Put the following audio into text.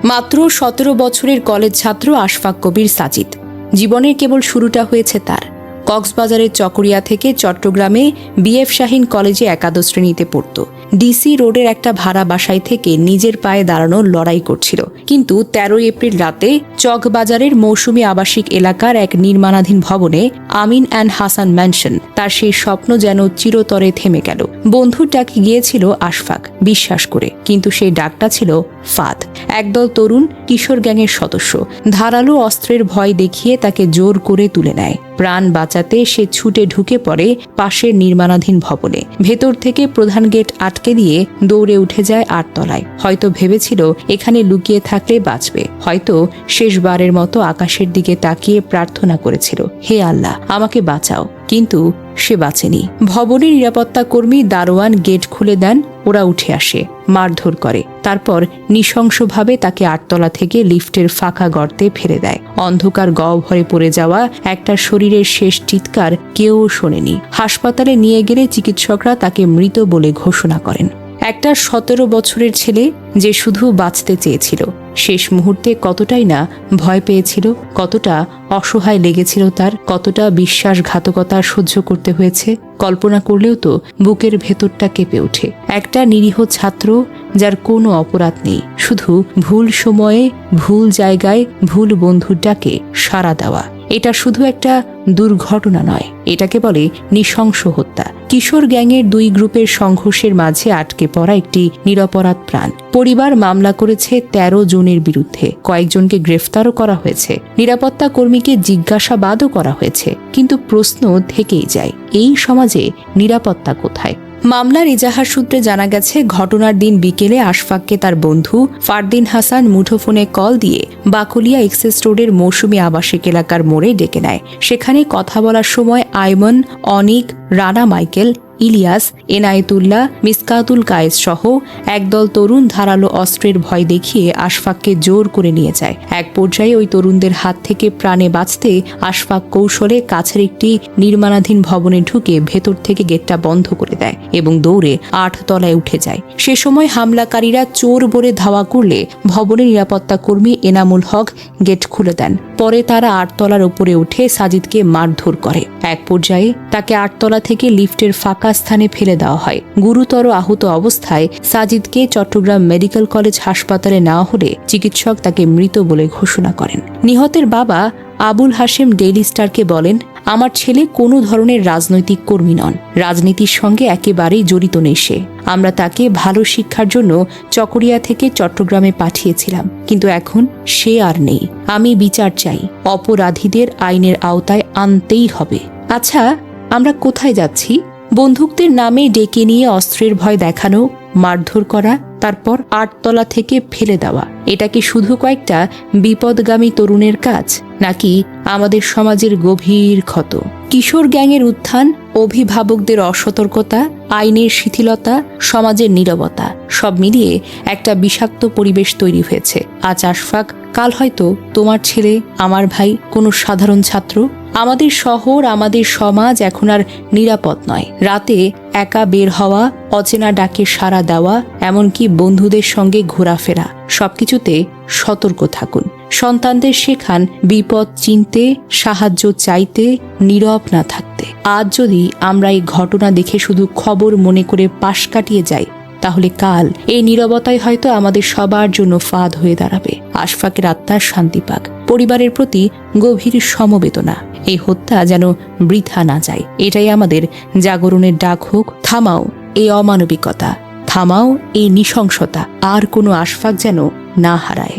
মাত্র 17 বছরের কলেজ ছাত্র আশফাক কবির সাজিদ। জীবনের কেবল শুরুটা হয়েছে তার। কক্সবাজারের চকরিয়া থেকে চট্টগ্রামে বিএফ শাহীন কলেজে একাদশ শ্রেণীতে পড়ত। ডিসি রোডের একটা ভাড়া বাসায় থেকে নিজের পায়ে দাঁড়ানোর লড়াই করছিল। কিন্তু 13 এপ্রিল রাতে চকবাজারের মৌসুমী আবাসিক এলাকার এক নির্মাণাধীন ভবনে আমিন অ্যান্ড হাসান ম্যানশন, তার সেই স্বপ্ন যেন চিরতরে থেমে গেল। বন্ধুর ডাকে গিয়েছিল আশফাক, বিশ্বাস করে, কিন্তু সেই ডাকটা ছিল ফাঁদ। একদল তরুণ কিশোর গ্যাংয়ের সদস্য ধারালো অস্ত্রের ভয় দেখিয়ে তাকে জোর করে তুলে নেয়। প্রাণ বাঁচাতে সে ছুটে ঢুকে পড়ে পাশের নির্মাণাধীন ভবনে। ভেতর থেকে প্রধান গেট আটকে দিয়ে দৌড়ে উঠে যায় 8 তলায়। হয়তো ভেবেছিল এখানে লুকিয়ে থাকলে বাঁচবে, হয়তো শেষবারের মতো আকাশের দিকে তাকিয়ে প্রার্থনা করেছিল, হে আল্লাহ আমাকে বাঁচাও। কিন্তু সে বাঁচেনি। ভবনের নিরাপত্তা কর্মী দারোয়ান গেট খুলে দেন। ওরা উঠে আসে, মারধর করে, তারপর নৃশংসভাবে তাকে 8 তলা থেকে লিফটের ফাঁকা গর্তে ফেলে দেয়। অন্ধকার গহ্বরে পড়ে যাওয়া একটা শরীরের শেষ চিৎকার কেউ শোনেনি। হাসপাতালে নিয়ে গেলে চিকিৎসকরা তাকে মৃত বলে ঘোষণা করেন। একটা 17 বছরের ছেলে যে শুধু বাঁচতে চেয়েছিল, শেষ মুহূর্তে কতটাই না ভয় পেয়েছিল, কতটা অসহায় লেগেছিল তার, কতটা বিশ্বাসঘাতকতা সহ্য করতে হয়েছে, কল্পনা করলেও তো বুকের ভেতরটা কেঁপে ওঠে। একটা নিরীহ ছাত্র যার কোনো অপরাধ নেই, শুধু ভুল সময়ে ভুল জায়গায় ভুল বন্ধুর ডাকে সাড়া দেওয়া। এটা শুধু একটা দুর্ঘটনা নয়, এটাকে বলে নৃশংস হত্যা। কিশোর গ্যাংয়ের 2 গ্রুপের সংঘর্ষের মাঝে আটকে পড়া একটি নিরপরাধ প্রাণ। পরিবার মামলা করেছে 13 জনের বিরুদ্ধে, কয়েকজনকে গ্রেফতারও করা হয়েছে, নিরাপত্তা কর্মীকে জিজ্ঞাসাবাদও করা হয়েছে। কিন্তু প্রশ্ন থেকেই যায়, এই সমাজে নিরাপত্তা কোথায়? মামলার এজাহার সূত্রে জানা গেছে, ঘটনার দিন বিকেলে আশফাককে তার বন্ধু ফারদিন হাসান মুঠোফোনে কল দিয়ে বাকলিয়া এক্সেস রোডের মৌসুমী আবাসিক এলাকার মোড়ে ডেকে নেয়। সেখানে কথা বলার সময় আইমন, অনিক, রানা মাইকেল, ইলিয়াস, এনায়েতুল্লাহ, মিসকাতুল কায়েস সহ একদল তরুণ ধারালো অস্ত্রের ভয় দেখিয়ে আশফাককে জোর করে নিয়ে যায়। এক পর্যায়ে ওই তরুণদের হাত থেকে প্রাণে বাঁচতে আশফাক কৌশলে কাছের একটি নির্মাণাধীন ভবনে ঢুকে ভেতর থেকে গেটটা বন্ধ করে দেয় এবং দৌড়ে 8 তলায় উঠে যায়। সে সময় হামলাকারীরা চোর বলে ধাওয়া করলে ভবনের নিরাপত্তা কর্মী এনামুল হক গেট খুলে দেন। পরে তারা 8 তলার উপরে উঠে সাজিদকে মারধর করে। এক পর্যায়ে তাকে 8 তলা থেকে লিফটের ফাঁকা স্থানে ফেলে দেওয়া হয়। গুরুতর আহত অবস্থায় সাজিদকে চট্টগ্রাম মেডিকেল কলেজ হাসপাতালে নেওয়া হলে চিকিৎসক তাকে মৃত বলে ঘোষণা করেন। নিহতের বাবা আবুল হাশেম ডেইলি স্টারকে বলেন, আমার ছেলে কোনো ধরনের রাজনৈতিক কর্মী নন, রাজনীতির সঙ্গে একেবারেই জড়িত নেই সে। আমরা তাকে ভালো শিক্ষার জন্য চকরিয়া থেকে চট্টগ্রামে পাঠিয়েছিলাম, কিন্তু এখন সে আর নেই। আমি বিচার চাই, অপরাধীদের আইনের আওতায় আনতেই হবে। আচ্ছা, আমরা কোথায় যাচ্ছি? বন্দুকদের নামে ডেকে নিয়ে অস্ত্রের ভয় দেখানো, মারধর করা, তারপর 8 তলা থেকে ফেলে দেওয়া, এটা কি শুধু কয়েকটা বিপদগামী তরুণের কাজ, নাকি আমাদের সমাজের গভীর ক্ষত? কিশোর গ্যাংয়ের উত্থান, অভিভাবকদের অসতর্কতা, আইনের শিথিলতা, সমাজের নীরবতা, সব মিলিয়ে একটা বিষাক্ত পরিবেশ তৈরি হয়েছে। আজ আশফাক, কাল হয়তো তোমার ছেলে, আমার ভাই, কোনো সাধারণ ছাত্র। আমাদের শহর, আমাদের সমাজ এখন আর নিরাপদ নয়। রাতে একা বের হওয়া, অচেনা ডাকে সাড়া দেওয়া, এমনকি বন্ধুদের সঙ্গে ঘোরাফেরা, সবকিছুতে সতর্ক থাকুন। সন্তানদের শেখান বিপদ চিনতে, সাহায্য চাইতে, নীরব না থাকতে। আজ যদি আমরা এই ঘটনা দেখে শুধু খবর মনে করে পাশ কাটিয়ে যাই, তাহলে কাল এই নীরবতাই হয়তো আমাদের সবার জন্য ফাঁদ হয়ে দাঁড়াবে। আশফাকের আত্মার শান্তি পাক। পরিবারের প্রতি গভীর সমবেদনা। এই হত্যা যেন বৃথা না যায়, এটাই আমাদের জাগরণের ডাক হোক। থামাও এই অমানবিকতা, থামাও এই নৃশংসতা, আর কোনো আশফাক যেন না হারায়।